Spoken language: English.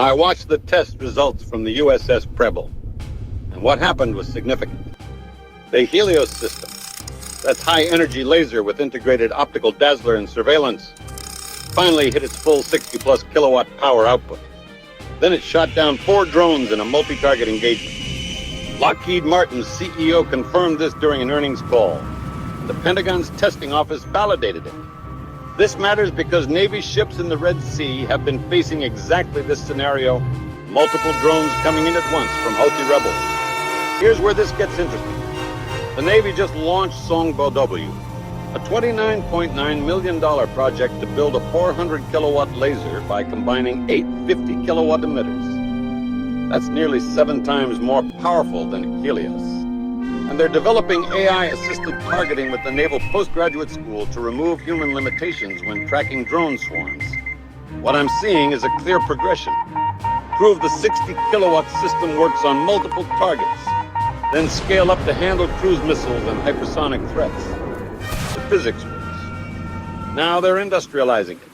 I watched the test results from the USS Preble, and what happened was significant. The Helios system, that's high-energy laser with integrated optical dazzler and surveillance, finally hit its full 60-plus kilowatt power output. Then it shot down 4 drones in a multi-target engagement. Lockheed Martin's CEO confirmed this during an earnings call. The Pentagon's testing office validated it. This matters because Navy ships in the Red Sea have been facing exactly this scenario, multiple drones coming in at once from Houthi rebels. Here's where this gets interesting. The Navy just launched Songbao W, a $29.9 million project to build a 400-kilowatt laser by combining 8 50-kilowatt emitters. That's nearly 7 times more powerful than Helios. And they're developing AI-assisted targeting with the Naval Postgraduate School to remove human limitations when tracking drone swarms. What I'm seeing is a clear progression. Prove the 60-kilowatt system works on multiple targets, then scale up to handle cruise missiles and hypersonic threats. The physics works. Now they're industrializing it.